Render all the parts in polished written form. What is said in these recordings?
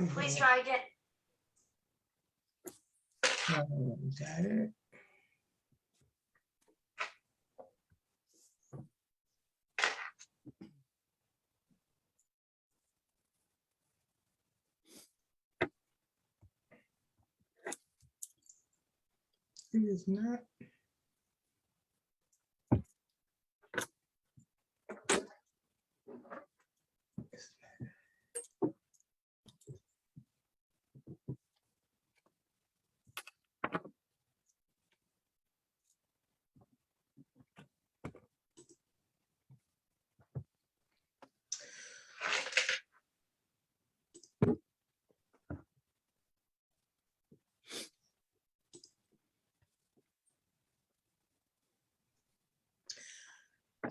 Please try again. Got it. It is not.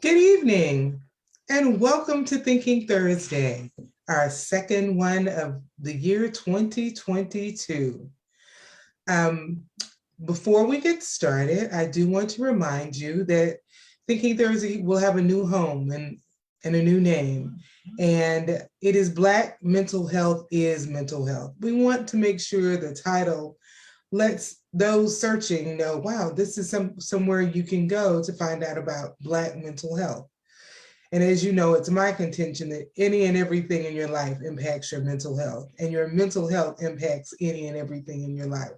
Good evening, and welcome to Thinking Thursday, our second one of the year 2022. Before we get started, I do want to remind you that Thinking Thursday will have a new home and a new name, and it is Black Mental Health is Mental Health. We want to make sure the title lets those searching know, wow, this is somewhere you can go to find out about Black mental health. And as you know, it's my contention that any and everything in your life impacts your mental health, and your mental health impacts any and everything in your life.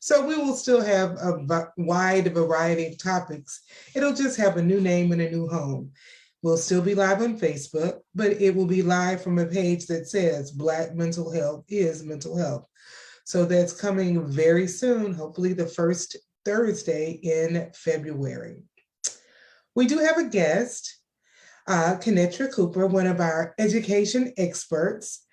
So we will still have a wide variety of topics. It'll just have a new name and a new home. We'll still be live on Facebook, but it will be live from a page that says Black Mental Health is Mental Health. So that's coming very soon, hopefully the first Thursday in February. We do have a guest, Kanetra Cooper, one of our education experts.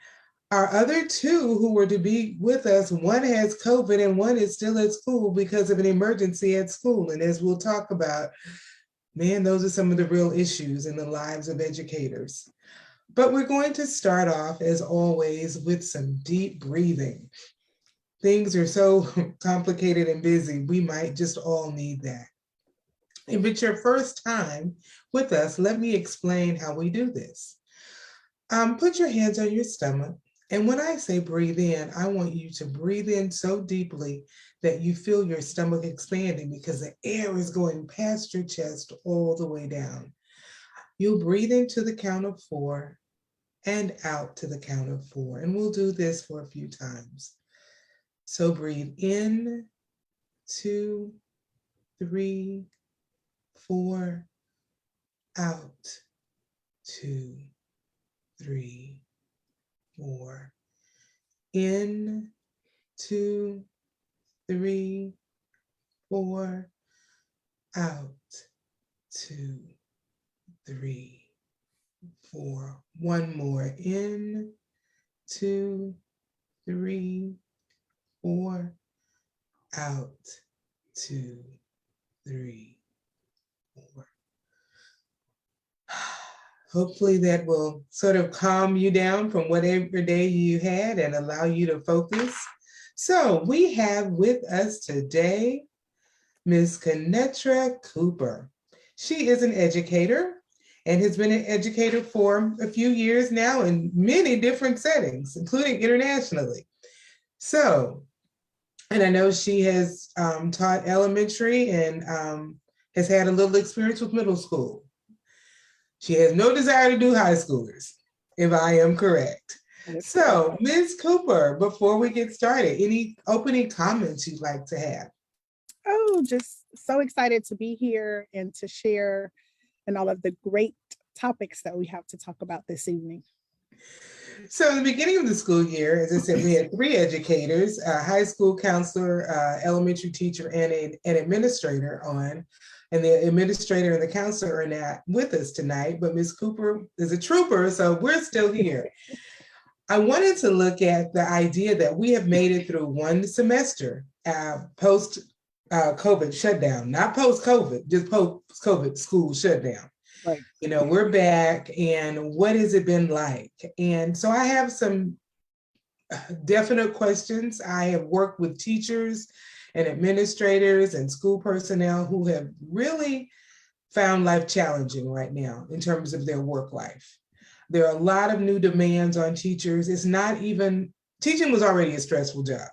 Our other two who were to be with us, one has COVID and one is still at school because of an emergency at school. And as we'll talk about, man, those are some of the real issues in the lives of educators. But we're going to start off, as always, with some deep breathing. Things are so complicated and busy, we might just all need that. If it's your first time with us, let me explain how we do this. Put your hands on your stomach, and when I say breathe in, I want you to breathe in so deeply that you feel your stomach expanding because the air is going past your chest all the way down. You'll breathe into the count of 4 and out to the count of 4, and we'll do this for a few times. So breathe in, 2, 3, 4, out, 2, 3, 4, in, 2, 3, 4, out, 2, 3, 4. One more, in, 2, 3, 4, out, 2, 3, 4. Hopefully that will sort of calm you down from whatever day you had and allow you to focus. So we have with us today Ms. Kanetra Cooper. She is an educator and has been an educator for a few years now in many different settings, including internationally. So, and I know she has taught elementary and has had a little experience with middle school. She has no desire to do high schoolers, if I am correct. So, Ms. Cooper, before we get started, any opening comments you'd like to have? Oh, just so excited to be here and to share and all of the great topics that we have to talk about this evening. So in the beginning of the school year, as I said, we had 3 educators, a high school counselor, elementary teacher, and an administrator on. And the administrator and the counselor are not with us tonight, but Ms. Cooper is a trooper, so we're still here. I wanted to look at the idea that we have made it through one semester post-COVID shutdown, not post-COVID, just post-COVID school shutdown. Right. You know, we're back, and what has it been like? And so I have some definite questions. I have worked with teachers and administrators and school personnel who have really found life challenging right now in terms of their work life. There are a lot of new demands on teachers. It's not even teaching was already a stressful job,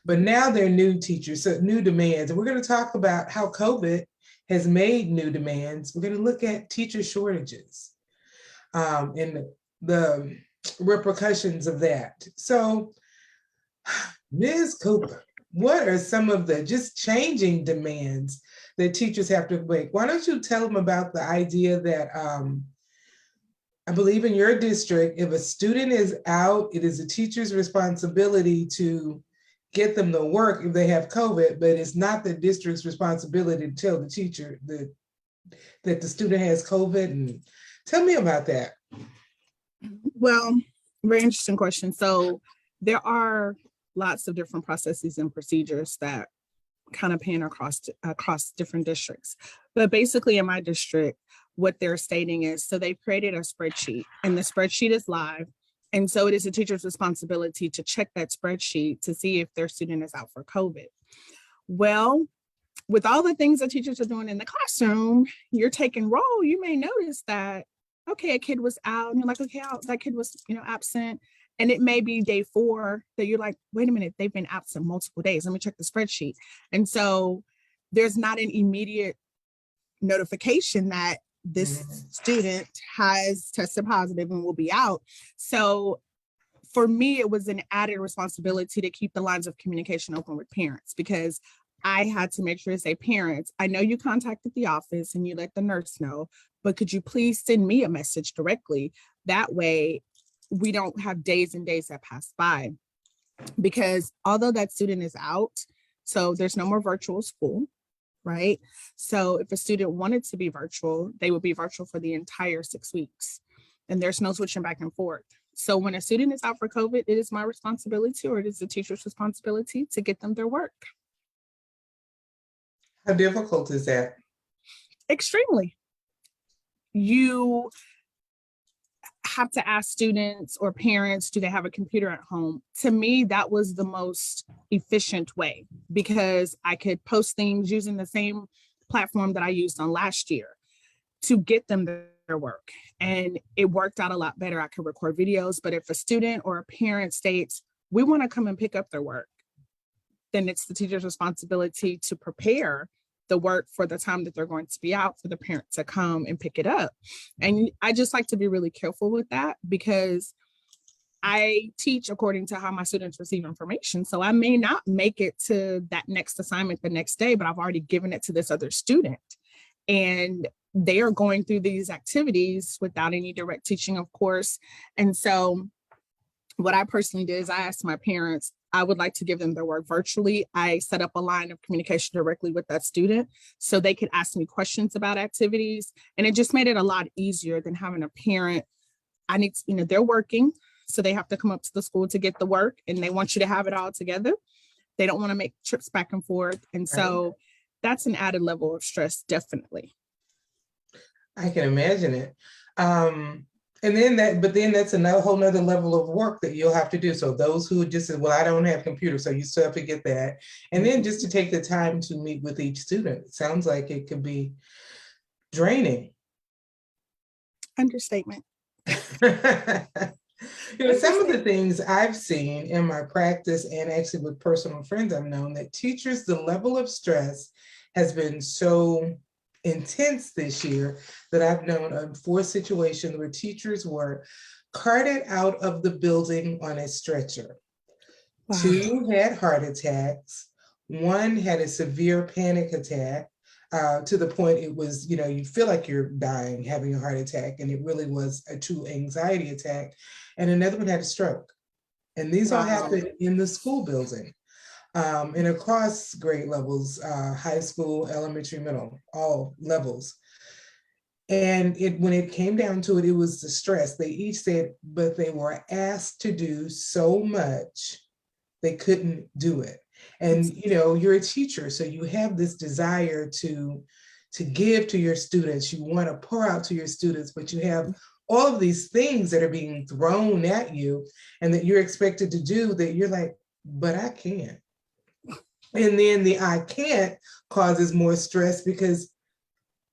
but now there are new teachers, so new demands. And we're going to talk about how COVID has made new demands. We're going to look at teacher shortages and the repercussions of that. So, Ms. Cooper, what are some of the just changing demands that teachers have to make? Why don't you tell them about the idea that I believe in your district, if a student is out, it is a teacher's responsibility to get them to work if they have COVID, but it's not the district's responsibility to tell the teacher that the student has COVID. And tell me about that. Well, very interesting question. So there are lots of different processes and procedures that kind of pan across different districts. But basically in my district, what they're stating is, so they've created a spreadsheet and the spreadsheet is live. And so it is a teacher's responsibility to check that spreadsheet to see if their student is out for COVID. Well, with all the things that teachers are doing in the classroom, you're taking roll, you may notice that, okay, a kid was out and you're like, okay, that kid was, absent. And it may be day 4 that you're like, wait a minute, they've been absent multiple days. Let me check the spreadsheet. And so there's not an immediate notification that this student has tested positive and will be out. So for me, it was an added responsibility to keep the lines of communication open with parents, because I had to make sure to say, parents, I know you contacted the office and you let the nurse know, but could you please send me a message directly? That way we don't have days and days that pass by. Because although that student is out, so there's no more virtual school, right? So if a student wanted to be virtual, they would be virtual for the entire 6 weeks. And there's no switching back and forth. So when a student is out for COVID, it is my responsibility, or it is the teacher's responsibility, to get them their work. How difficult is that? Extremely. You have to ask students or parents, do they have a computer at home? To me, that was the most efficient way, because I could post things using the same platform that I used on last year to get them their work. And it worked out a lot better. I could record videos, but if a student or a parent states, we want to come and pick up their work, then it's the teacher's responsibility to prepare the work for the time that they're going to be out, for the parent to come and pick it up. And I just like to be really careful with that, because I teach according to how my students receive information. So I may not make it to that next assignment the next day, but I've already given it to this other student. And they are going through these activities without any direct teaching, of course. And so what I personally did is I asked my parents, I would like to give them their work virtually. I set up a line of communication directly with that student so they could ask me questions about activities. And it just made it a lot easier than having a parent. They're working, so they have to come up to the school to get the work, and they want you to have it all together. They don't want to make trips back and forth. And so that's an added level of stress, definitely. I can imagine it. But then that's another whole nother level of work that you'll have to do. So those who just said, well, I don't have computers, so you still have to get that. And then just to take the time to meet with each student, it sounds like it could be draining. Understatement. Some of the things I've seen in my practice, and actually with personal friends I've known, that teachers, the level of stress has been so intense this year that I've known of 4 situations where teachers were carted out of the building on a stretcher. Wow. 2 had heart attacks. 1 had a severe panic attack to the point it was, you feel like you're dying, having a heart attack, and it really was a true anxiety attack. And another one had a stroke. And these all happened in the school building. And across grade levels, high school, elementary, middle, all levels. And when it came down to it, it was the stress. They each said, but they were asked to do so much, they couldn't do it. And, you're a teacher, so you have this desire to give to your students. You want to pour out to your students, but you have all of these things that are being thrown at you and that you're expected to do that you're like, but I can't. And then the I can't causes more stress, because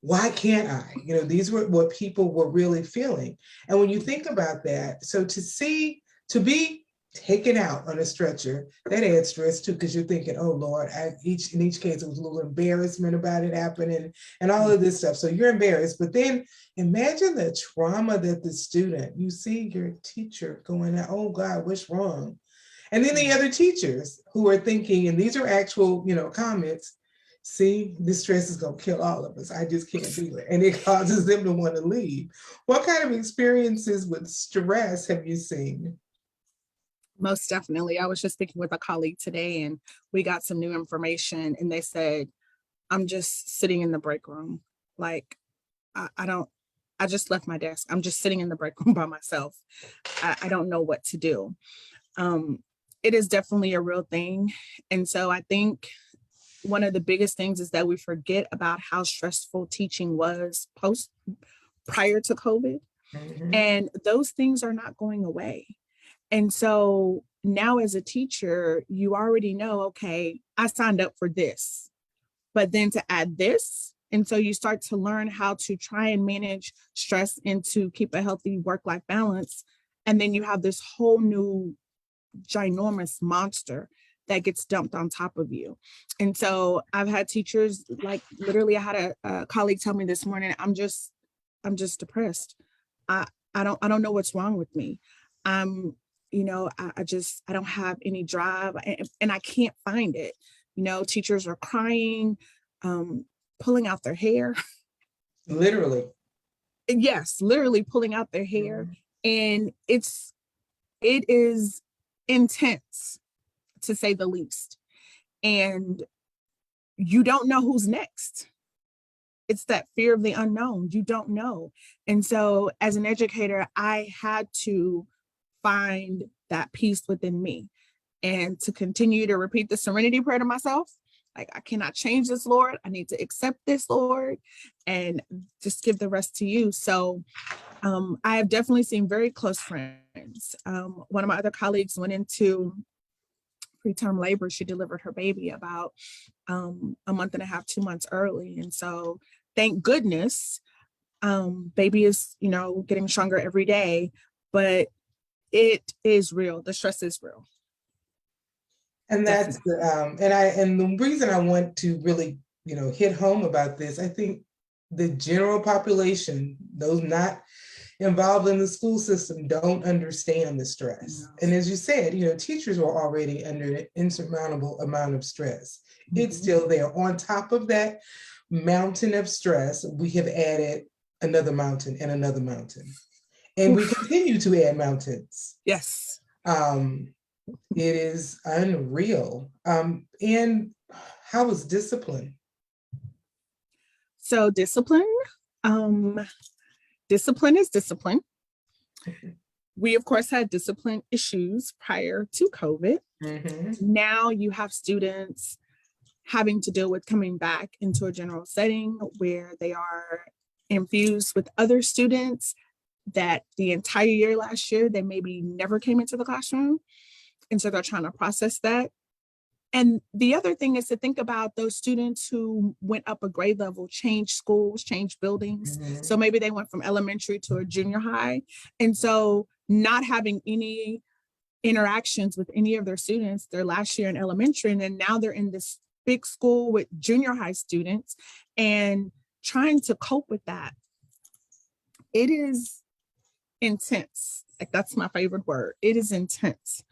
why can't I? These were what people were really feeling. And when you think about that, so to be taken out on a stretcher, that adds stress too, because you're thinking, oh Lord, in each case it was a little embarrassment about it happening and all of this stuff. So you're embarrassed, but then imagine the trauma that the student, you see your teacher going, oh God, what's wrong? And then the other teachers who are thinking, and these are actual, comments, see, this stress is going to kill all of us. I just can't do it. And it causes them to want to leave. What kind of experiences with stress have you seen? Most definitely. I was just speaking with a colleague today and we got some new information and they said, I'm just sitting in the break room. Like, I just left my desk. I'm just sitting in the break room by myself. I don't know what to do. It is definitely a real thing. And so I think one of the biggest things is that we forget about how stressful teaching was prior to COVID. Mhm. And those things are not going away. And so now as a teacher, you already know, okay, I signed up for this, but then to add this. And so you start to learn how to try and manage stress and to keep a healthy work-life balance. And then you have this whole new ginormous monster that gets dumped on top of you. And so I've had teachers, like literally I had a colleague tell me this morning, I'm just depressed. I don't know what's wrong with me. I don't have any drive and I can't find it. Teachers are crying, pulling out their hair. Literally. Yes, literally pulling out their hair. And it is intense, to say the least. And you don't know who's next. It's that fear of the unknown. You don't know. And so as an educator, I had to find that peace within me and to continue to repeat the serenity prayer to myself. Like, I cannot change this, Lord. I need to accept this, Lord, and just give the rest to you. So I have definitely seen very close friends. One of my other colleagues went into preterm labor. She delivered her baby about a month and a half, 2 months early. And so thank goodness, baby is, getting stronger every day, but it is real. The stress is real. And that's and the reason I want to really, hit home about this, I think the general population, those not involved in the school system, don't understand the stress. No. And as you said, teachers were already under an insurmountable amount of stress. Mm-hmm. It's still there. On top of that mountain of stress, we have added another mountain and another mountain. And we continue to add mountains. Yes. It is unreal. And how is discipline? So discipline is discipline. We, of course, had discipline issues prior to COVID. Mm-hmm. Now you have students having to deal with coming back into a general setting where they are infused with other students that the entire year last year, they maybe never came into the classroom. And so they're trying to process that. And the other thing is to think about those students who went up a grade level, changed schools, changed buildings. Mm-hmm. So maybe they went from elementary to a junior high. And so not having any interactions with any of their students their last year in elementary, and then now they're in this big school with junior high students and trying to cope with that. It is intense. Like, that's my favorite word. It is intense.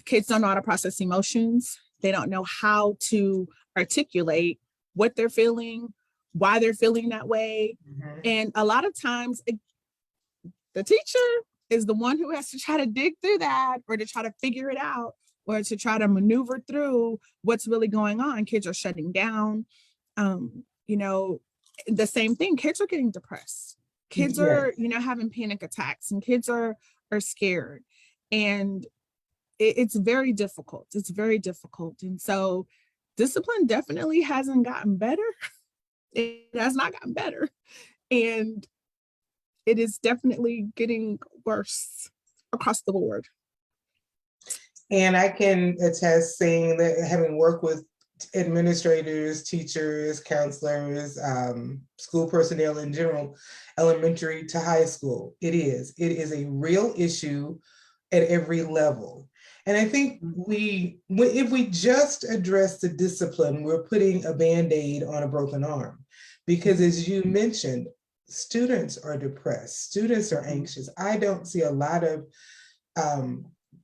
Kids don't know how to process emotions. They don't know how to articulate what they're feeling, why they're feeling that way. Mm-hmm. And a lot of times the teacher is the one who has to try to dig through that or to try to figure it out or to try to maneuver through what's really going on. Kids are shutting down. The same thing, kids are getting depressed. Kids are, having panic attacks, and kids are scared. And it's very difficult. It's very difficult. And so discipline definitely hasn't gotten better. It has not gotten better. And it is definitely getting worse across the board. And I can attest, saying that having worked with administrators, teachers, counselors, school personnel in general, elementary to high school, it is a real issue at every level. And I think if we just address the discipline, we're putting a Band-Aid on a broken arm. Because as you mentioned, students are depressed, students are anxious. I don't see a lot of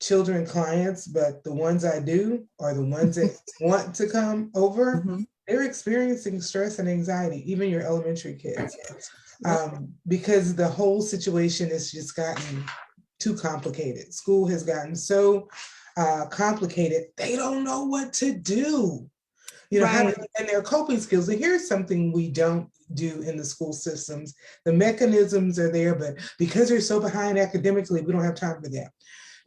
children clients, but the ones I do are the ones that want to come over. They're experiencing stress and anxiety, even your elementary kids, because the whole situation has just gotten too complicated. School has gotten so complicated, they don't know what to do. You know, and their coping skills. And here's something we don't do in the school systems. The mechanisms are there, but because they're so behind academically, we don't have time for that.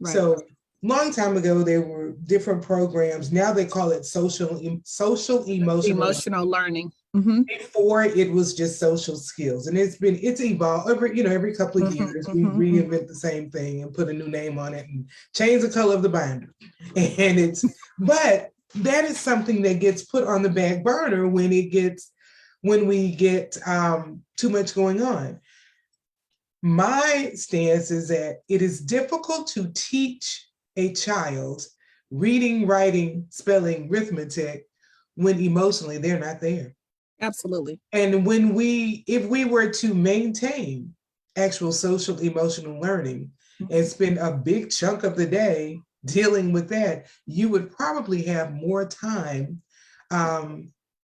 So long time ago, there were different programs. Now they call it social emotional learning. Before it was just social skills, and it's evolved every couple of years. We reinvent the same thing and put a new name on it and change the color of the binder. And but that is something that gets put on the back burner when we get too much going on. My stance is that it is difficult to teach a child reading, writing, spelling, arithmetic when emotionally they're not there. Absolutely. And if we were to maintain actual social emotional learning and spend a big chunk of the day dealing with that, you would probably have more time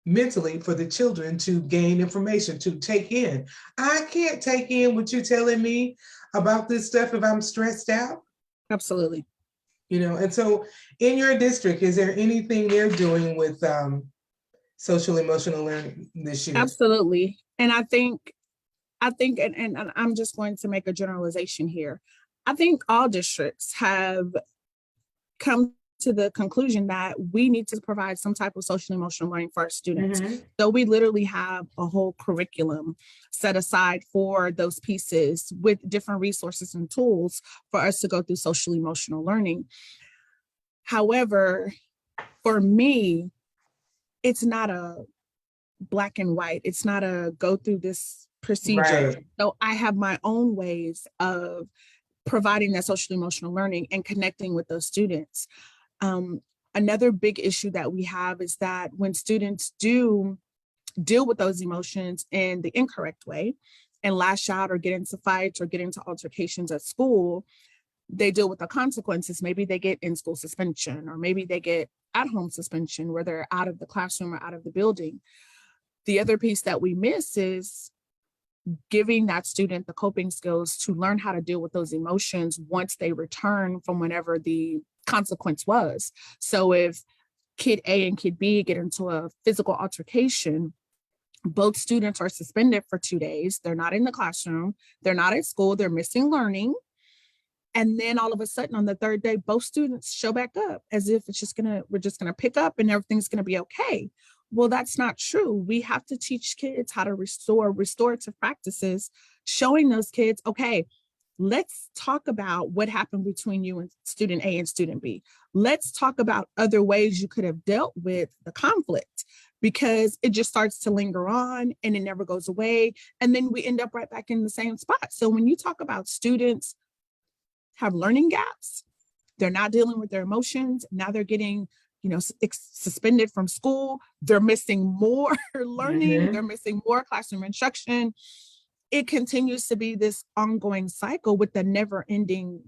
mentally for the children to gain information, to take in. I can't take in what you're telling me about this stuff if I'm stressed out. Absolutely. And so in your district, is there anything they're doing with social emotional learning this year? Absolutely. And I think, and I'm just going to make a generalization here. I think all districts have come to the conclusion that we need to provide some type of social emotional learning for our students. So we literally have a whole curriculum set aside for those pieces with different resources and tools for us to go through social emotional learning. However, for me, it's not a black and white. It's not a go through this procedure. Right. So I have my own ways of providing that social emotional learning and connecting with those students. Another big issue that we have is that when students do deal with those emotions in the incorrect way and lash out or get into fights or get into altercations at school, they deal with the consequences. Maybe they get in-school suspension, or maybe they get at-home suspension where they're out of the classroom or out of the building. The other piece that we miss is giving that student the coping skills to learn how to deal with those emotions once they return from whenever the consequence was. So if kid A and kid B get into a physical altercation, both students are suspended for 2 days. They're not in the classroom. They're not at school. They're missing learning. And then all of a sudden on the third day, both students show back up as if we're just gonna pick up and everything's gonna be okay. Well, that's not true. We have to teach kids how to restore restorative practices, showing those kids, okay, let's talk about what happened between you and student A and student B. Let's talk about other ways you could have dealt with the conflict, because it just starts to linger on and it never goes away. And then we end up right back in the same spot. So when you talk about students have learning gaps, they're not dealing with their emotions, now they're getting suspended from school, they're missing more learning, they're missing more classroom instruction. It continues to be this ongoing cycle with a never ending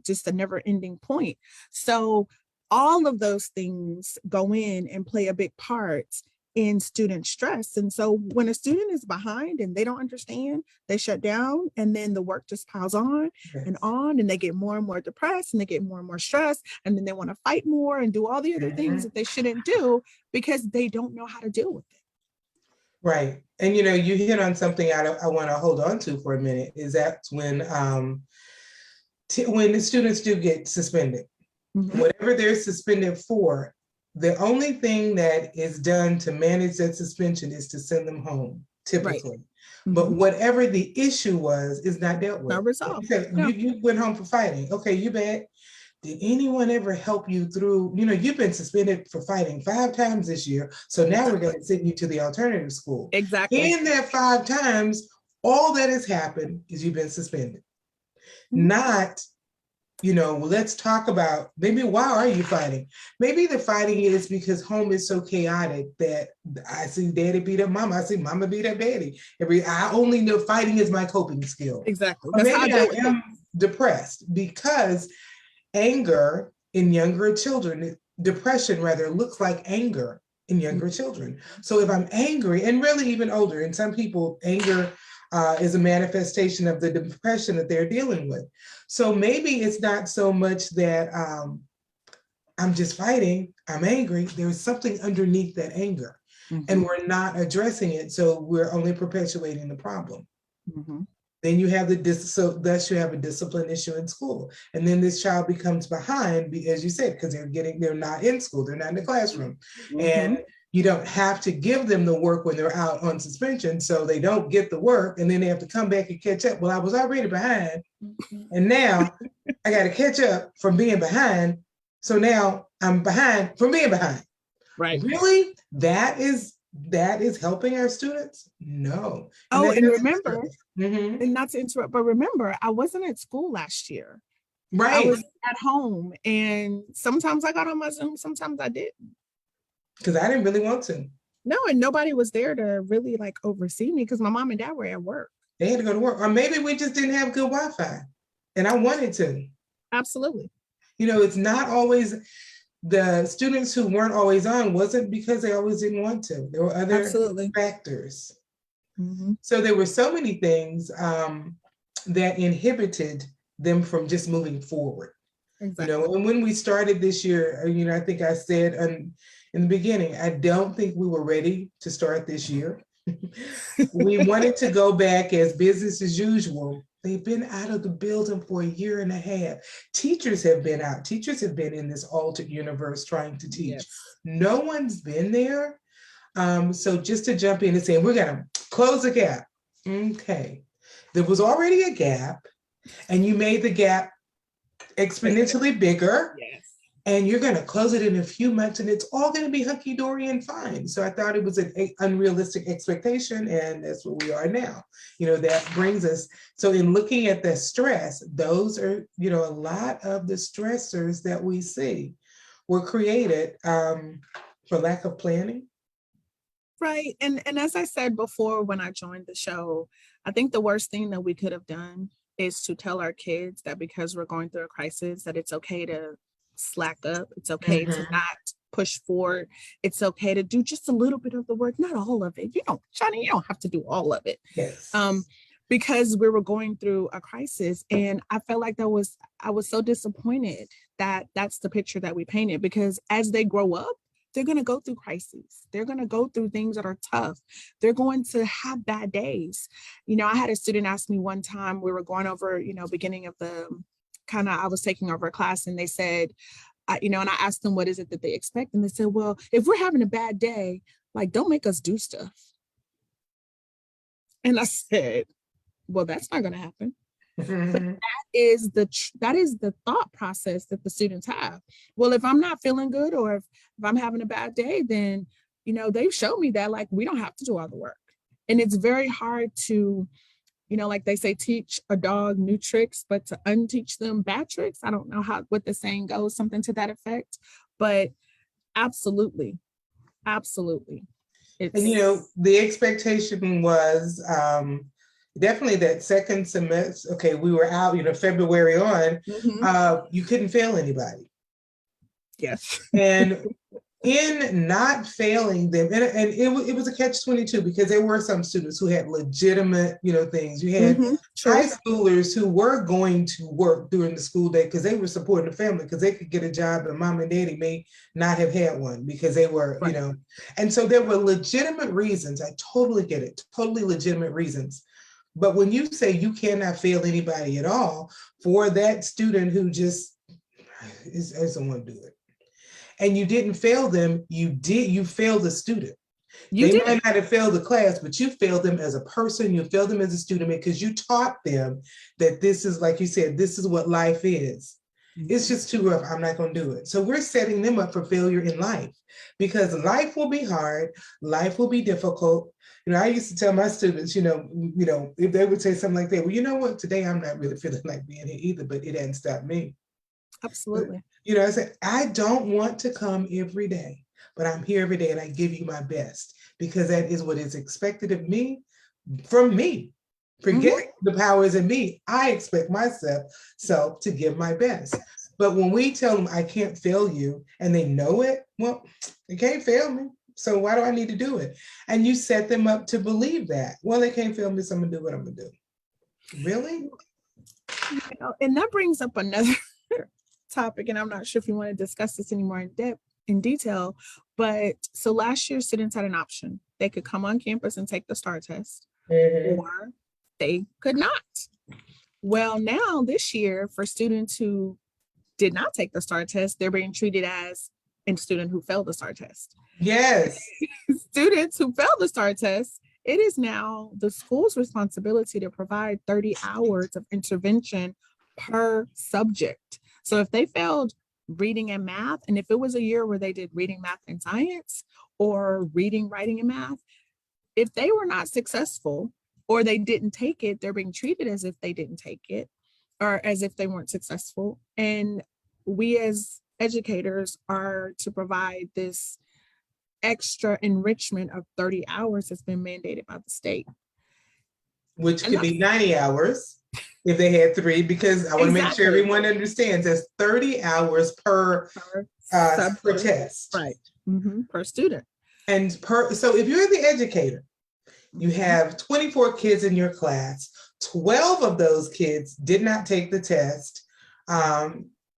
point. So all of those things go in and play a big part in student stress. And so when a student is behind and they don't understand, they shut down, and then the work just piles on and on, and they get more and more depressed, and they get more and more stressed, and then they want to fight more and do all the other things that they shouldn't do because they don't know how to deal with it. Right. And you hit on something I want to hold on to for a minute, is that when the students do get suspended, whatever they're suspended for, the only thing that is done to manage that suspension is to send them home, typically. Right. But whatever the issue was is not dealt with. Not resolved. You went home for fighting. Okay, you bet. Did anyone ever help you through, you've been suspended for fighting 5 times this year, so now we're going to send you to the alternative school. Exactly. In that 5 times, all that has happened is you've been suspended. Not Well, let's talk about maybe why are you fighting? Maybe the fighting is because home is so chaotic that I see daddy beat up mama, I see mama beat up daddy. I only know fighting is my coping skill. Exactly. Or That's how I maybe I deal with it. am depressed because anger in younger children, depression rather, looks like anger in younger children. So if I'm angry, and really even older, and some people, anger is a manifestation of the depression that they're dealing with. So maybe it's not so much that I'm just fighting, I'm angry. There's something underneath that anger, and we're not addressing it. So we're only perpetuating the problem. Then you have so thus you have a discipline issue in school. And then this child becomes behind, as you said, because they're not in school, they're not in the classroom. And you don't have to give them the work when they're out on suspension, so they don't get the work, and then they have to come back and catch up. Well, I was already behind, and now I got to catch up from being behind. So now I'm behind from being behind. Right. Really? That is helping our students? No. And remember, and not to interrupt, but remember, I wasn't at school last year. Right. I was at home, and sometimes I got on my Zoom, sometimes I didn't. Because I didn't really want to. No, and nobody was there to really like oversee me because my mom and dad were at work. They had to go to work. Or maybe we just didn't have good Wi-Fi. And I wanted to. Absolutely. It's not always the students who weren't always on wasn't because they always didn't want to. There were other factors. So there were so many things that inhibited them from just moving forward. Exactly. And when we started this year, I think I said in the beginning, I don't think we were ready to start this year. We wanted to go back as business as usual. They've been out of the building for a year and a half. Teachers have been out. Teachers have been in this altered universe trying to teach. Yes. No one's been there. So just to jump in and say, we're going to close the gap. Okay. There was already a gap, and you made the gap exponentially bigger. Yes. And you're going to close it in a few months, and it's all going to be hunky-dory and fine. So I thought it was an unrealistic expectation, and that's what we are now. That brings us, so in looking at the stress, those are, a lot of the stressors that we see were created for lack of planning. Right. And as I said before, when I joined the show, I think the worst thing that we could have done is to tell our kids that because we're going through a crisis, that it's okay to slack up. It's okay to not push forward. It's okay to do just a little bit of the work, not all of it. Johnny, you don't have to do all of it. Yes. Because we were going through a crisis, and I felt like I was so disappointed that that's the picture that we painted, because as they grow up, they're going to go through crises. They're going to go through things that are tough. They're going to have bad days. I had a student ask me one time, we were going over, beginning of the I was taking over a class, and they said, and I asked them, what is it that they expect? And they said, well, if we're having a bad day, like, don't make us do stuff. And I said, well, that's not going to happen. But that is the thought process that the students have. Well, if I'm not feeling good, or if I'm having a bad day, then, they've shown me that, like, we don't have to do all the work. And it's very hard to, like they say, teach a dog new tricks, but to unteach them bad tricks. I don't know what the saying goes, something to that effect, but absolutely. And, the expectation was definitely that second semester. Okay, we were out, February on, you couldn't fail anybody. Yes. And in not failing them, and it was a catch-22, because there were some students who had legitimate, things. You had high schoolers who were going to work during the school day because they were supporting the family, because they could get a job, and mom and daddy may not have had one because they were, and so there were legitimate reasons. I totally get it, totally legitimate reasons. But when you say you cannot fail anybody at all, for that student who just doesn't want to do it, and you didn't fail them, you failed the student. They might not have failed the class, but you failed them as a person, you failed them as a student, because you taught them that this is, like you said, this is what life is. It's just too rough, I'm not going to do it. So we're setting them up for failure in life, because life will be hard, life will be difficult. I used to tell my students, if they would say something like that, well, you know what, today I'm not really feeling like being here either, but it hadn't stopped me. Absolutely. You know, I said, I don't want to come every day, but I'm here every day and I give you my best because that is what is expected of me from me. Forget the powers in me. I expect myself to give my best. But when we tell them I can't fail you and they know it, well, they can't fail me. So why do I need to do it? And you set them up to believe that. Well, they can't fail me, so I'm gonna do what I'm gonna do. Really? You know, and that brings up another topic, and I'm not sure if you want to discuss this anymore in detail, but so last year students had an option. They could come on campus and take the STAR test, or they could not. Well, now this year, for students who did not take the STAR test, they're being treated as a student who failed the STAR test. Yes. Students who failed the STAR test, it is now the school's responsibility to provide 30 hours of intervention per subject. So if they failed reading and math, and if it was a year where they did reading, math, and science, or reading, writing, and math, if they were not successful or they didn't take it, they're being treated as if they didn't take it or as if they weren't successful. And we as educators are to provide this extra enrichment of 30 hours that's been mandated by the state. Which could be 90 hours if they had 3, because I want to make sure everyone understands that's 30 hours per test. Right. Per student. And so if you're the educator, you have 24 kids in your class, 12 of those kids did not take the test.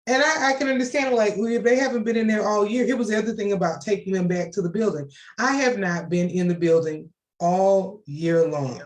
And I can understand, like, if they haven't been in there all year. Here was the other thing about taking them back to the building. I have not been in the building all year long.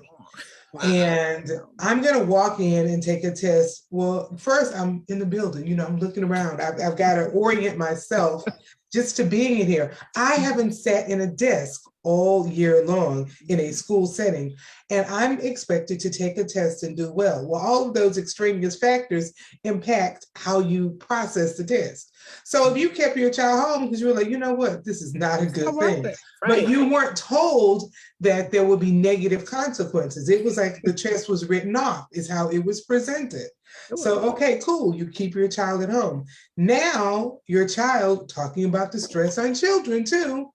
Wow. And I'm going to walk in and take a test. Well, first I'm in the building, you know, I'm looking around. I've got to orient myself just to being in here. I haven't sat in a desk all year long in a school setting, and I'm expected to take a test and do well. Well, all of those extraneous factors impact how you process the test. So if you kept your child home because you were like, you know what, this is not a good thing, right, but you weren't told that there would be negative consequences. It was like the test was written off, is how it was presented. So, okay, cool, you keep your child at home. Now your child, talking about the stress on children too,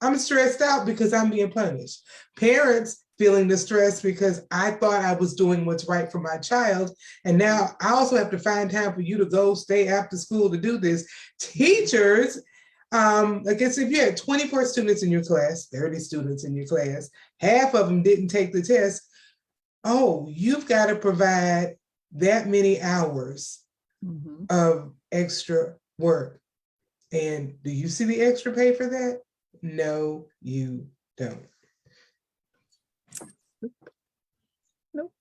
I'm stressed out because I'm being punished. Parents feeling the stress because I thought I was doing what's right for my child. And now I also have to find time for you to go stay after school to do this. Teachers, I guess if you had 24 students in your class, 30 students in your class, half of them didn't take the test. Oh, you've got to provide that many hours of extra work. And do you see the extra pay for that? No, you don't. Nope.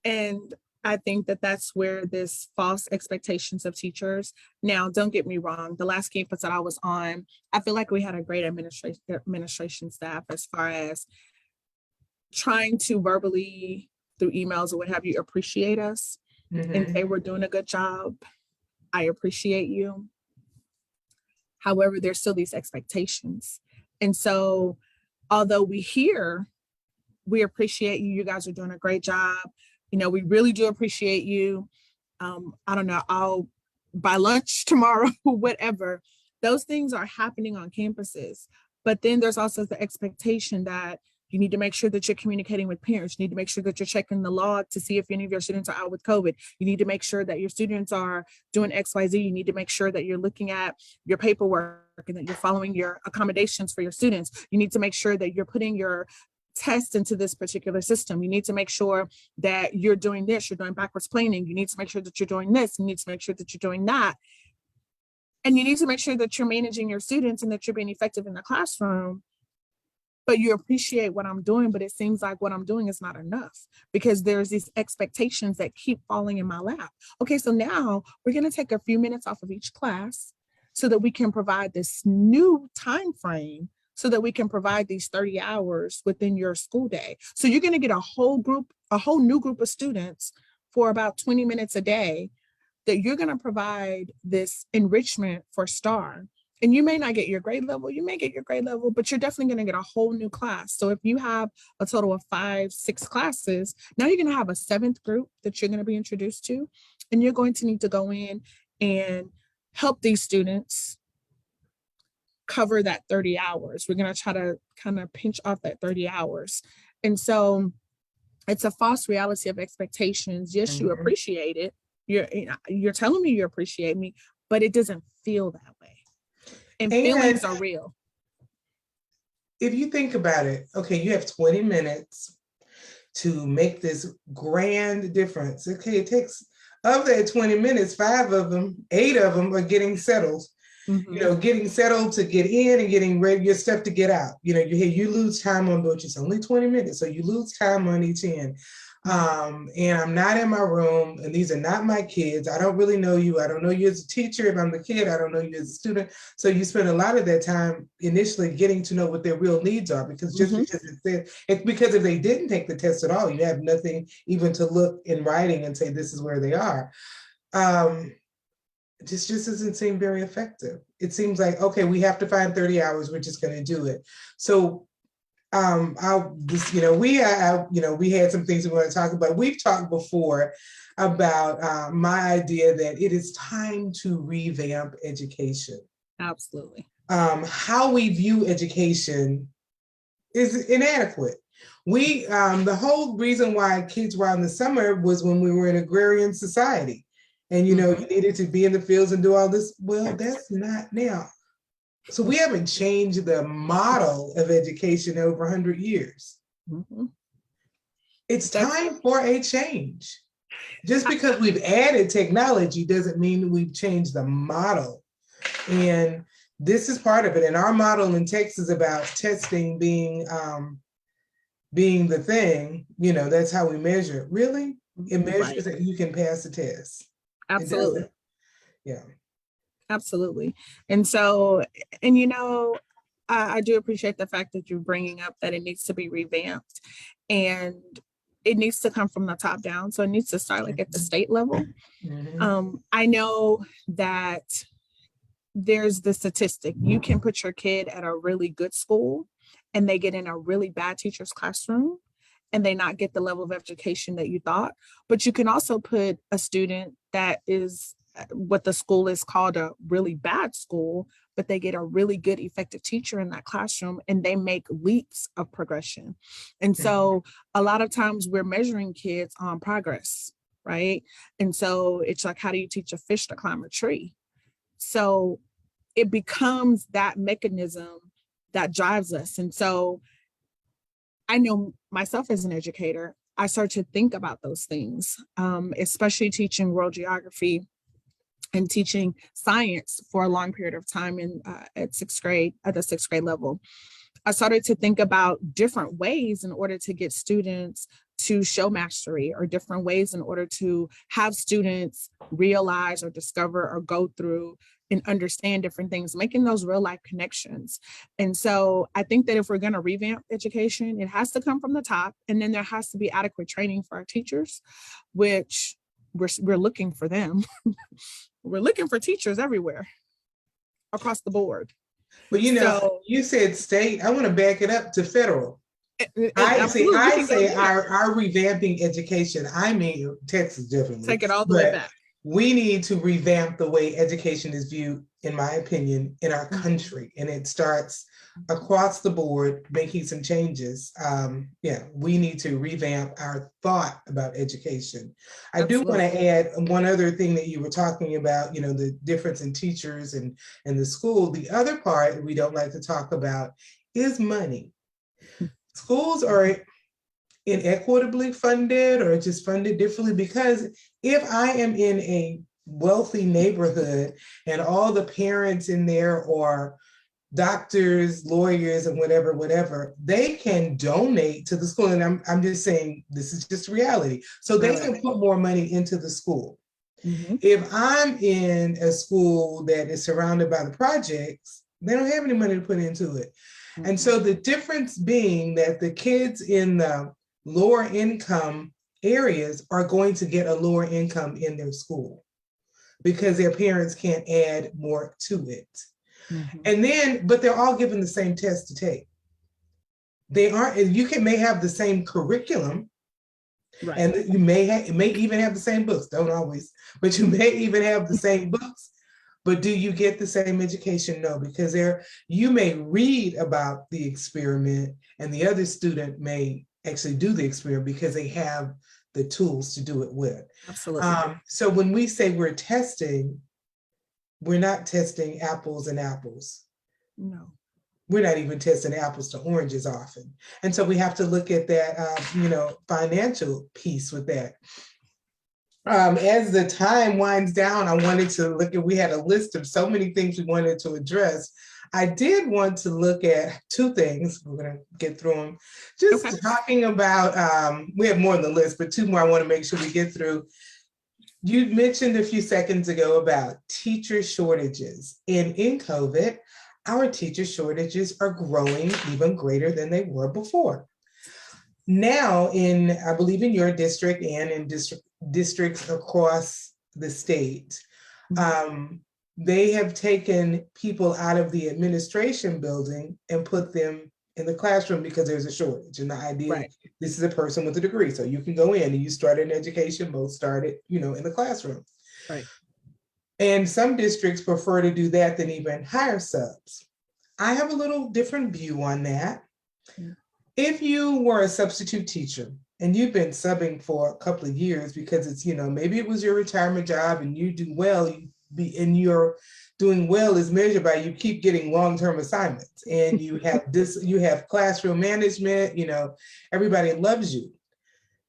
And I think that that's where this false expectations of teachers. Now, don't get me wrong. The last campus that I was on, I feel like we had a great administration staff as far as trying to verbally, through emails or what have you, appreciate us and say we're doing a good job. I appreciate you. However, there's still these expectations. And so, although we appreciate you, you guys are doing a great job. You know, we really do appreciate you. I don't know, I'll buy lunch tomorrow, whatever. Those things are happening on campuses. But then there's also the expectation that you need to make sure that you're communicating with parents. You need to make sure that you're checking the log to see if any of your students are out with COVID. You need to make sure that your students are doing XYZ. You need to make sure that you're looking at your paperwork and that you're following your accommodations for your students. You need to make sure that you're putting your test into this particular system. You need to make sure that you're doing this, you're doing backwards planning. You need to make sure that you're doing this. You need to make sure that you're doing that. And you need to make sure that you're managing your students and that you're being effective in the classroom. But you appreciate what I'm doing, but it seems like what I'm doing is not enough because there's these expectations that keep falling in my lap. Okay, so now we're going to take a few minutes off of each class so that we can provide this new time frame so that we can provide these 30 hours within your school day. So you're going to get a whole new group of students for about 20 minutes a day that you're going to provide this enrichment for STAR. And you may not get your grade level, you may get your grade level, but you're definitely going to get a whole new class. So if you have a total of 5, 6 classes, now you're going to have a 7th group that you're going to be introduced to. And you're going to need to go in and help these students cover that 30 hours. We're going to try to kind of pinch off that 30 hours. And so it's a false reality of expectations. Yes, you appreciate it. You're telling me you appreciate me, but it doesn't feel that way. And feelings are real. If you think about it, okay, you have 20 minutes to make this grand difference. Okay, it takes, of that 20 minutes, 8 of them are getting settled. Getting settled to get in and getting ready, your stuff to get out. You lose time on which it's only 20 minutes. So you lose time on each end. And I'm not in my room, and these are not my kids. I don't really know you. I don't know you as a teacher. If I'm the kid, I don't know you as a student. So you spend a lot of that time initially getting to know what their real needs are, because because if they didn't take the test at all, you have nothing even to look in writing and say, this is where they are. This just doesn't seem very effective. It seems like, okay, we have to find 30 hours. We're just going to do it. So we had some things we want to talk about. We've talked before about my idea that it is time to revamp education. Absolutely. How we view education is inadequate. The whole reason why kids were out in the summer was when we were in agrarian society. And, you needed to be in the fields and do all this. Well, that's not now. So we haven't changed the model of education over 100 years. It's time for a change. Just because we've added technology doesn't mean we've changed the model. And this is part of it. And our model in Texas about testing being the thing, that's how we measure it. Really? It measures that you can pass the test. Absolutely. Yeah. Absolutely. And so, I do appreciate the fact that you're bringing up that it needs to be revamped, and it needs to come from the top down. So it needs to start like at the state level. I know that there's the statistic. You can put your kid at a really good school and they get in a really bad teacher's classroom and they not get the level of education that you thought. But you can also put a student that is what the school is called a really bad school, but they get a really good, effective teacher in that classroom and they make leaps of progression. And so a lot of times we're measuring kids on progress, right? And so it's like, how do you teach a fish to climb a tree? So it becomes that mechanism that drives us. And so I know myself as an educator, I start to think about those things, especially teaching world geography and teaching science for a long period of time at the sixth grade level. I started to think about different ways in order to get students to show mastery, or different ways in order to have students realize or discover or go through and understand different things, making those real life connections. And so I think that if we're going to revamp education, it has to come from the top, and then there has to be adequate training for our teachers, which we're looking for them. We're looking for teachers everywhere across the board. But you said state, I want to back it up to federal. I say our revamping education. I mean, Texas definitely. Take it all the way back. We need to revamp the way education is viewed, in my opinion, in our country. And it starts across the board, making some changes. We need to revamp our thought about education. I do want to add one other thing that you were talking about, the difference in teachers and the school. The other part we don't like to talk about is money. Schools are inequitably funded or just funded differently, because if I am in a wealthy neighborhood and all the parents in there are doctors, lawyers, and whatever, they can donate to the school. And I'm just saying, this is just reality. So they can put more money into the school. If I'm in a school that is surrounded by the projects, they don't have any money to put into it. And so the difference being that the kids in the lower income areas are going to get a lower income in their school because their parents can't add more to it. And then, but they're all given the same test to take. They aren't, you may have the same curriculum, and you may even have the same books, don't always, but you may even have the same books, But do you get the same education? No, because you may read about the experiment and the other student may actually do the experiment because they have the tools to do it with. Absolutely. So when we say we're testing, we're not testing apples and apples. No. We're not even testing apples to oranges often. And so we have to look at that, financial piece with that. As the time winds down, I wanted to look at, we had a list of so many things we wanted to address. I did want to look at two things. We're going to get through them. Just talking about, we have more on the list, but two more I want to make sure we get through. You mentioned a few seconds ago about teacher shortages. And in COVID, our teacher shortages are growing even greater than they were before. Now, I believe in your district and in districts across the state, they have taken people out of the administration building and put them in the classroom because there's a shortage. And the idea, this is a person with a degree, so you can go in and you started in education, both started, in the classroom. Right. And some districts prefer to do that than even hire subs. I have a little different view on that. If you were a substitute teacher and you've been subbing for a couple of years because it's, maybe it was your retirement job and you do well, and your doing well is measured by you keep getting long-term assignments and you have classroom management, everybody loves you.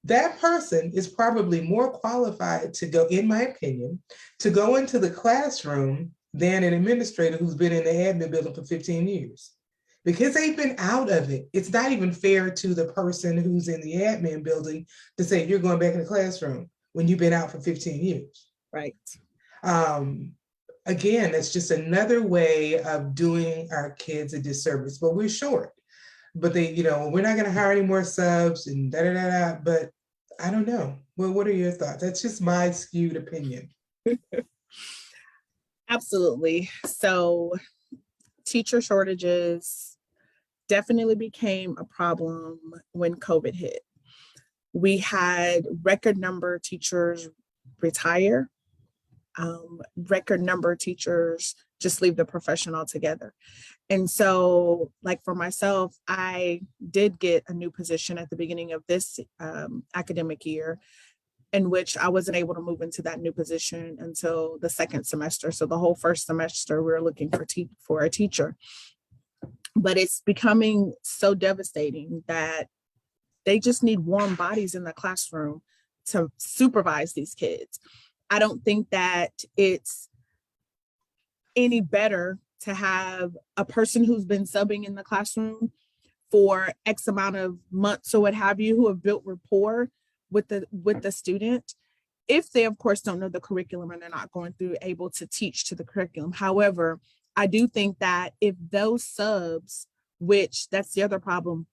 That person is probably more qualified to go, in my opinion, to go into the classroom than an administrator who's been in the admin building for 15 years. Because they've been out of it, it's not even fair to the person who's in the admin building to say you're going back in the classroom when you've been out for 15 years. Right. Again, that's just another way of doing our kids a disservice, but we're short. But we're not going to hire any more subs and da-da-da-da, but I don't know. Well, what are your thoughts? That's just my skewed opinion. Absolutely. So teacher shortages definitely became a problem when COVID hit. We had record number of teachers retire, record number of teachers just leave the profession altogether. And so, like for myself, I did get a new position at the beginning of this academic year, in which I wasn't able to move into that new position until the second semester. So the whole first semester, we were looking for a teacher. But it's becoming so devastating that they just need warm bodies in the classroom to supervise these kids. I don't think that it's any better to have a person who's been subbing in the classroom for X amount of months or what have you, who have built rapport with the student, if they of course don't know the curriculum and they're not going through able to teach to the curriculum. However, I do think that if those subs, which that's the other problem,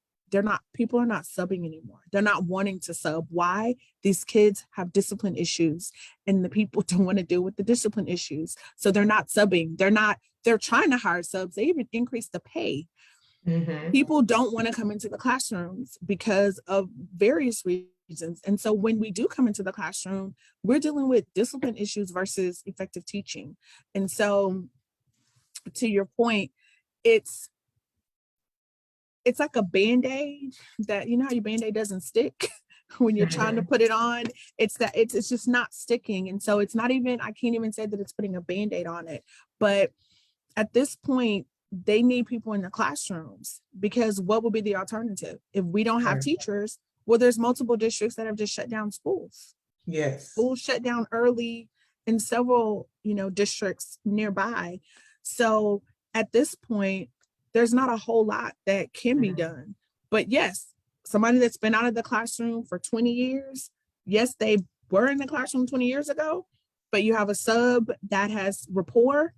people are not subbing anymore. They're not wanting to sub. Why? These kids have discipline issues and the people don't want to deal with the discipline issues. So they're not subbing. They're trying to hire subs. They even increase the pay. Mm-hmm. People don't want to come into the classrooms because of various reasons. And so when we do come into the classroom, we're dealing with discipline issues versus effective teaching. And so to your point, it's like a Band-Aid that, how your Band-Aid doesn't stick when you're trying to put it on. It's just not sticking. And so it's not even, I can't even say that it's putting a Band-Aid on it. But at this point, they need people in the classrooms, because what will be the alternative? If we don't have teachers, well, there's multiple districts that have just shut down schools. Yes. Schools shut down early in several, districts nearby. So at this point, there's not a whole lot that can be done. But yes, somebody that's been out of the classroom for 20 years, yes, they were in the classroom 20 years ago, but you have a sub that has rapport.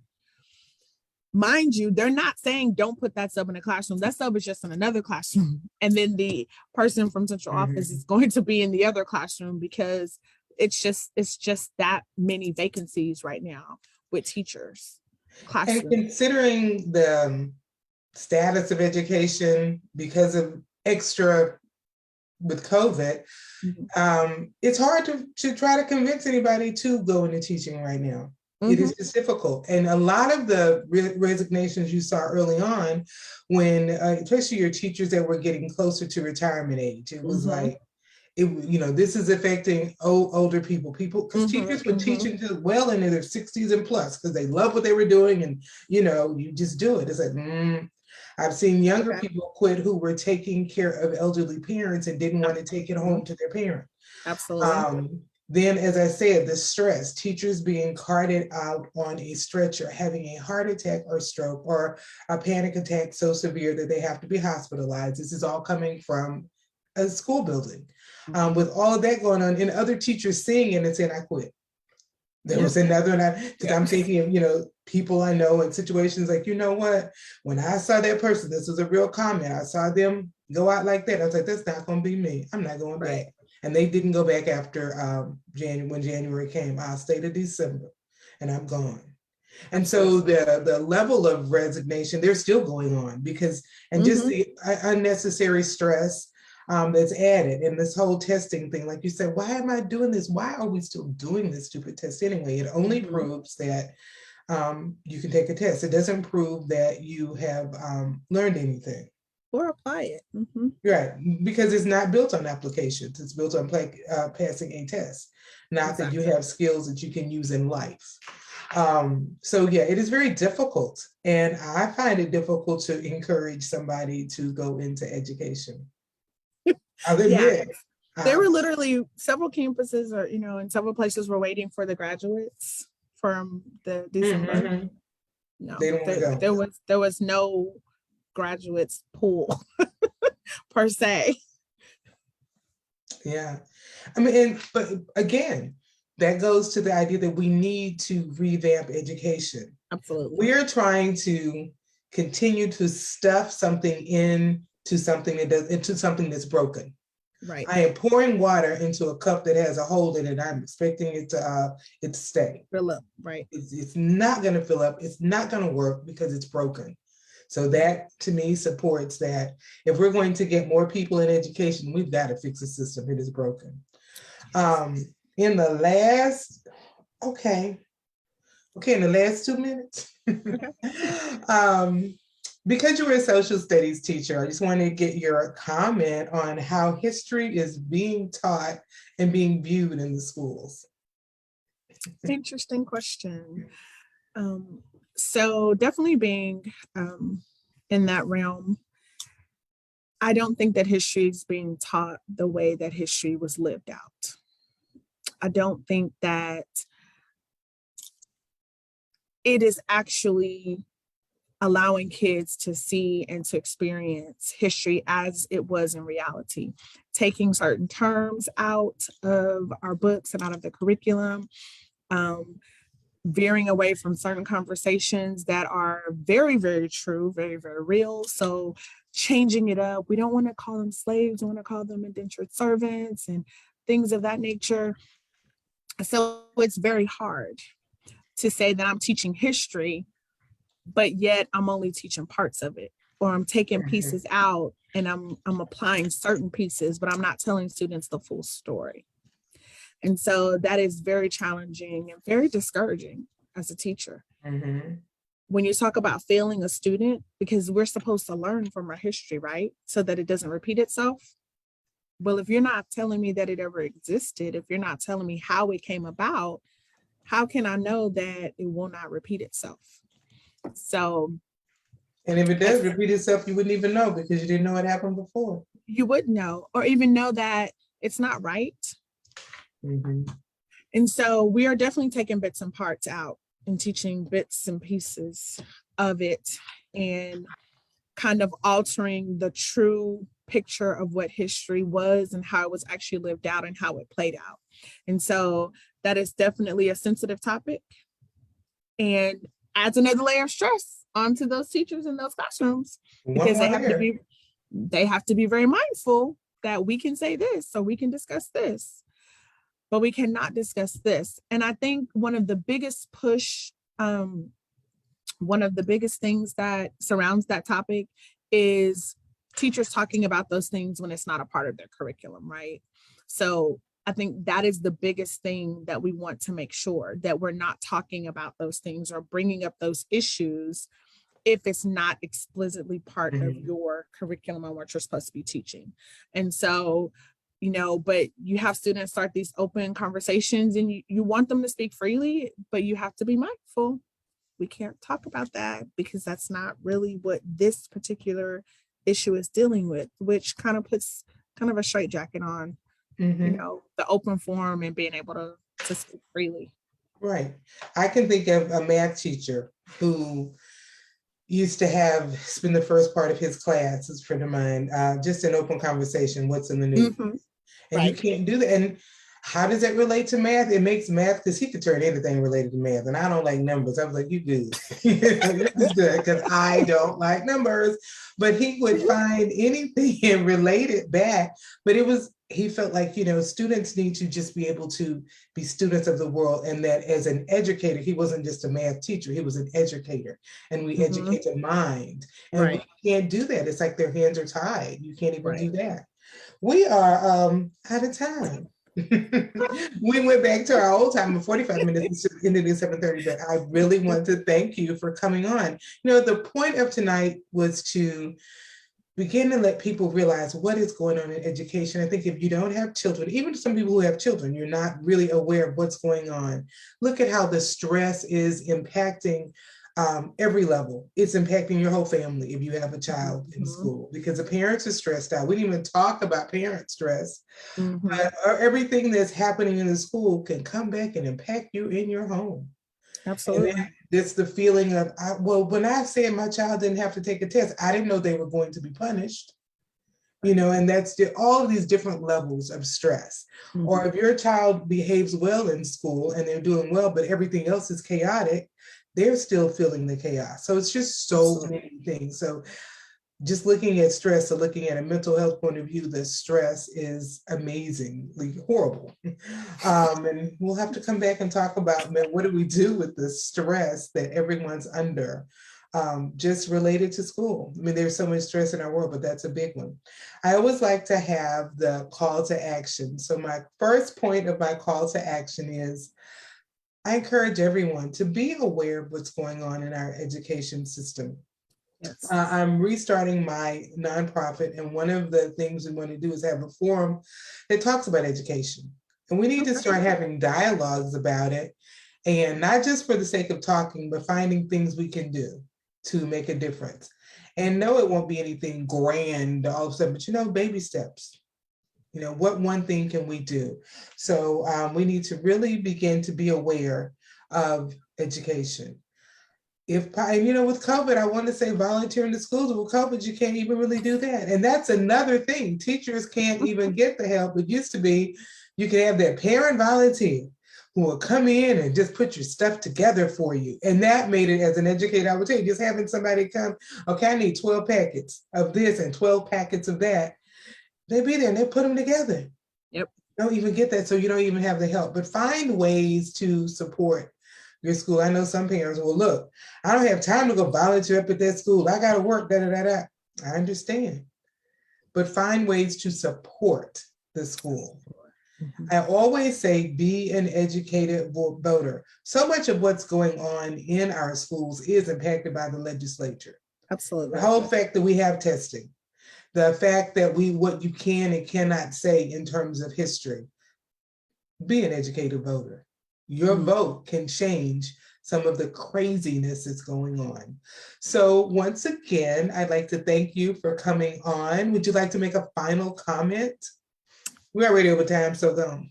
Mind you, they're not saying don't put that sub in the classroom. That sub is just in another classroom. And then the person from central office is going to be in the other classroom, because it's just that many vacancies right now with teachers. Classroom. And considering the status of education because of extra with COVID, it's hard to try to convince anybody to go into teaching right now. It is just difficult. And a lot of the resignations you saw early on, when, especially your teachers that were getting closer to retirement age, it was like, this is affecting older people, because teachers were teaching to well into their 60s and plus, because they love what they were doing. And, you just do it. It's like, I've seen younger people quit who were taking care of elderly parents and didn't want to take it home to their parent. Absolutely. Then, as I said, the stress, teachers being carted out on a stretcher, having a heart attack or stroke or a panic attack so severe that they have to be hospitalized. This is all coming from a school building. With all of that going on, and other teachers seeing it and saying, I quit. There was another, because I'm thinking of, people I know in situations like, what, when I saw that person, this was a real comment, I saw them go out like that. I was like, that's not going to be me. I'm not going back. And they didn't go back after when January came. I'll stay to December and I'm gone. And so the level of resignation, they're still going on because, and just the unnecessary stress that's added, and this whole testing thing, like you said, why am I doing this? Why are we still doing this stupid test anyway? It only proves that you can take a test. It doesn't prove that you have learned anything. Or apply it. Right, because it's not built on applications. It's built on passing a test, not that you have skills that you can use in life. So yeah, it is very difficult. And I find it difficult to encourage somebody to go into education. There were literally several campuses or, in several places were waiting for the graduates from the December. No, there was no graduates pool per se. Yeah. I mean, but again, that goes to the idea that we need to revamp education. Absolutely. We are trying to continue to stuff something into something that's broken. Right. I am pouring water into a cup that has a hole in it. I'm expecting it to stay. Fill up, right. It's not going to fill up. It's not going to work because it's broken. So that, to me, supports that if we're going to get more people in education, we've got to fix the system. It is broken. In the last 2 minutes, because you were a social studies teacher, I just want to get your comment on how history is being taught and being viewed in the schools. Interesting question. So definitely being in that realm, I don't think that history is being taught the way that history was lived out. I don't think that it is actually allowing kids to see and to experience history as it was in reality, taking certain terms out of our books and out of the curriculum, veering away from certain conversations that are very, very true, very, very real. So changing it up. We don't want to call them slaves. We want to call them indentured servants and things of that nature. So it's very hard to say that I'm teaching history, but yet I'm only teaching parts of it, or I'm taking pieces out and I'm applying certain pieces, but I'm not telling students the full story. And so that is very challenging and very discouraging as a teacher. When you talk about failing a student, because we're supposed to learn from our history, right? So that it doesn't repeat itself. Well, if you're not telling me that it ever existed, if you're not telling me how it came about, how can I know that it will not repeat itself? So. And if it does repeat itself, you wouldn't even know because you didn't know it happened before. You wouldn't know, or even know that it's not right. And so we are definitely taking bits and parts out and teaching bits and pieces of it and kind of altering the true picture of what history was and how it was actually lived out and how it played out. And so that is definitely a sensitive topic and adds another layer of stress onto those teachers in those classrooms because they have to be very mindful that we can say this, so we can discuss this, but we cannot discuss this. And I think one of the biggest things that surrounds that topic is teachers talking about those things when it's not a part of their curriculum, right? So I think that is the biggest thing that we want to make sure that we're not talking about those things or bringing up those issues if it's not explicitly part of your curriculum and what you're supposed to be teaching. And so, but you have students start these open conversations and you want them to speak freely, but you have to be mindful. We can't talk about that because that's not really what this particular issue is dealing with, which kind of puts kind of a straitjacket on, the open forum and being able to speak freely. Right. I can think of a math teacher who used to spend the first part of his class, as a friend of mine, just an open conversation, what's in the news. And you can't do that. And how does that relate to math? It makes math, because he could turn anything related to math. And I don't like numbers. I was like, you good. This is good, because I don't like numbers. But he would find anything and relate it back. But he felt like, students need to just be able to be students of the world. And that as an educator, he wasn't just a math teacher, he was an educator. And we educate the mind. And we can't do that. It's like their hands are tied. You can't even do that. We are out of time. We went back to our old time of 45 minutes, ended at 7:30, but I really want to thank you for coming on. The point of tonight was to begin to let people realize what is going on in education. I think if you don't have children, even some people who have children, you're not really aware of what's going on. Look at how the stress is impacting every level. It's impacting your whole family if you have a child in school, because the parents are stressed out. We didn't even talk about parent stress, but everything that's happening in the school can come back and impact you in your home. Absolutely. And it's the feeling of, when I said my child didn't have to take a test, I didn't know they were going to be punished. And that's all of these different levels of stress. Or if your child behaves well in school and they're doing well, but everything else is chaotic, they're still feeling the chaos. So it's just so many things. So just looking at stress, or looking at a mental health point of view, the stress is amazingly horrible. And we'll have to come back and talk about, what do we do with the stress that everyone's under, just related to school. There's so much stress in our world, but that's a big one. I always like to have the call to action. So my first point of my call to action is, I encourage everyone to be aware of what's going on in our education system. Yes. I'm restarting my nonprofit, and one of the things we want to do is have a forum that talks about education. And we need to start having dialogues about it, and not just for the sake of talking, but finding things we can do to make a difference. And no, it won't be anything grand all of a sudden, but baby steps. What one thing can we do? So we need to really begin to be aware of education. With COVID, I want to say volunteer in the schools. With COVID, you can't even really do that. And that's another thing. Teachers can't even get the help. It used to be, you could have that parent volunteer who will come in and just put your stuff together for you. And that made it, as an educator, I would tell you, just having somebody come, okay, I need 12 packets of this and 12 packets of that. They be there and they put them together. Yep. Don't even get that, so you don't even have the help. But find ways to support your school. I know some parents will, look, I don't have time to go volunteer up at that school. I got to work, da-da-da-da. I understand. But find ways to support the school. I always say, be an educated voter. So much of what's going on in our schools is impacted by the legislature. Absolutely. The whole fact that we have testing. The fact that what you can and cannot say in terms of history. Be an educated voter. Your vote can change some of the craziness that's going on. So once again, I'd like to thank you for coming on. Would you like to make a final comment? We're already over time, so go.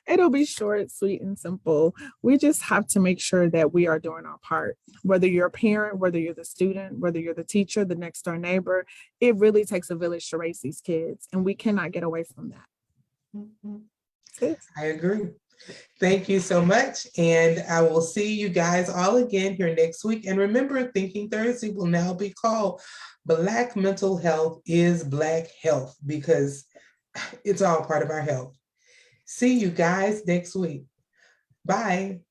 It'll be short, sweet, and simple. We just have to make sure that we are doing our part. Whether you're a parent, whether you're the student, whether you're the teacher, the next door neighbor, it really takes a village to raise these kids, and we cannot get away from that. I agree. Thank you so much. And I will see you guys all again here next week. And remember, Thinking Thursday will now be called Black Mental Health is Black Health, because it's all part of our health. See you guys next week. Bye.